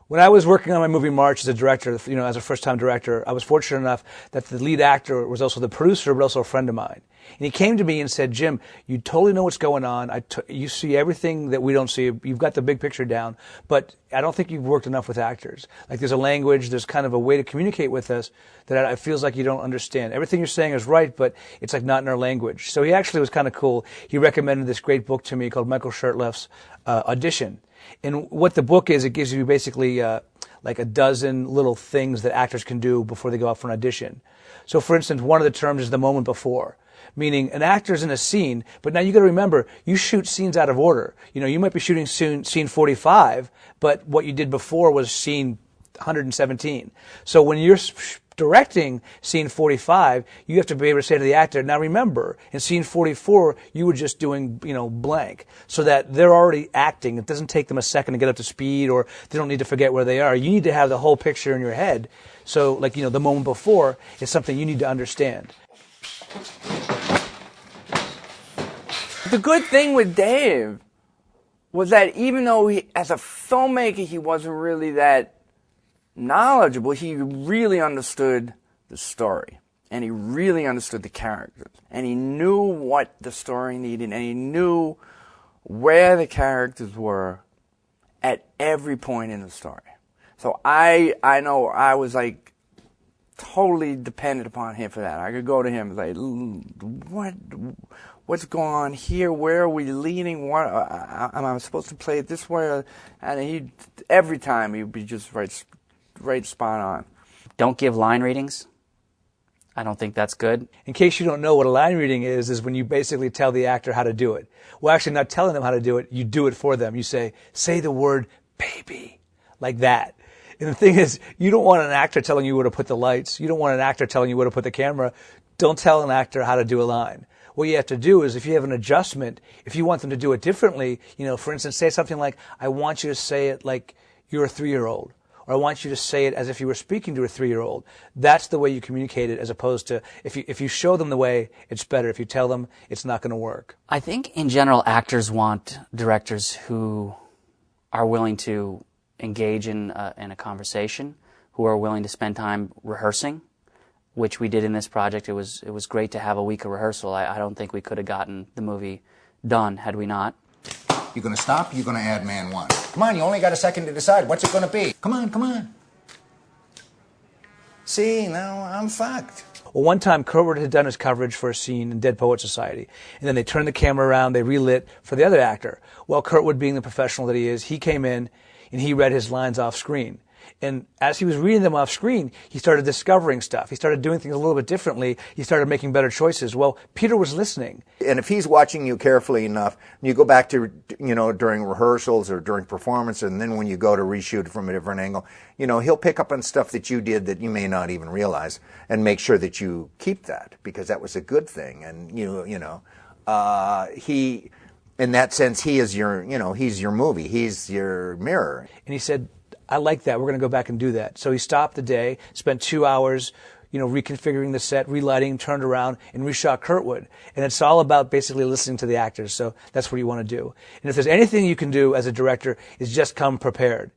When I was working on my movie March as a director, as a first-time director, I was fortunate enough that the lead actor was also the producer, but also a friend of mine. And he came to me and said, Jim, you totally know what's going on. You see everything that we don't see. You've got the big picture down, but I don't think you've worked enough with actors. Like there's a language, there's kind of a way to communicate with us that it feels like you don't understand. Everything you're saying is right, but it's like not in our language. So he actually was kind of cool. He recommended this great book to me called Michael Shurtleff's Audition. And what the book is, it gives you basically like a dozen little things that actors can do before they go out for an audition. So for instance, one of the terms is the moment before. Meaning an actor's in a scene, but now you got to remember, you shoot scenes out of order. You might be shooting scene 45, but what you did before was scene 117. So when you're directing scene 45, you have to be able to say to the actor, now remember, in scene 44, you were just doing, blank. So that they're already acting. It doesn't take them a second to get up to speed, or they don't need to forget where they are. You need to have the whole picture in your head. So, the moment before is something you need to understand. The good thing with Dave was that even though as a filmmaker he wasn't really that knowledgeable, he really understood the story, and he really understood the characters, and he knew what the story needed, and he knew where the characters were at every point in the story. So I know I was like totally dependent upon him for that. I could go to him and say, what's going on here? Where are we leading? What am I supposed to play it this way? And every time he'd be just right spot on. Don't give line readings. I don't think that's good. In case you don't know what a line reading is when you basically tell the actor how to do it. Well, actually not telling them how to do it, you do it for them. You say the word baby, like that. And the thing is, you don't want an actor telling you where to put the lights. You don't want an actor telling you where to put the camera. Don't tell an actor how to do a line. What you have to do is, if you have an adjustment, if you want them to do it differently, for instance, say something like, I want you to say it like you're a 3-year-old. Or I want you to say it as if you were speaking to a 3-year-old. That's the way you communicate it, as opposed to if you show them the way, it's better. If you tell them, it's not going to work. I think in general, actors want directors who are willing to engage in a conversation, who are willing to spend time rehearsing, which we did in this project. It was great to have a week of rehearsal. I don't think we could have gotten the movie done had we not. You're going to stop, you're going to add man one. Come on, you only got a second to decide. What's it going to be? Come on. See, now I'm fucked. Well, one time, Kurtwood had done his coverage for a scene in Dead Poets Society, and then they turned the camera around, they relit for the other actor. Well, Kurtwood, being the professional that he is, he came in and he read his lines off screen. And as he was reading them off screen, he started discovering stuff. He started doing things a little bit differently. He started making better choices. Well, Peter was listening. And if he's watching you carefully enough, and you go back to, during rehearsals or during performance, and then when you go to reshoot from a different angle, he'll pick up on stuff that you did that you may not even realize, and make sure that you keep that, because that was a good thing. And, he, in that sense, he is he's your movie. He's your mirror. And he said, I like that. We're going to go back and do that. So he stopped the day, spent 2 hours, reconfiguring the set, relighting, turned around, and reshot Kurtwood. And it's all about basically listening to the actors. So that's what you want to do. And if there's anything you can do as a director, is just come prepared.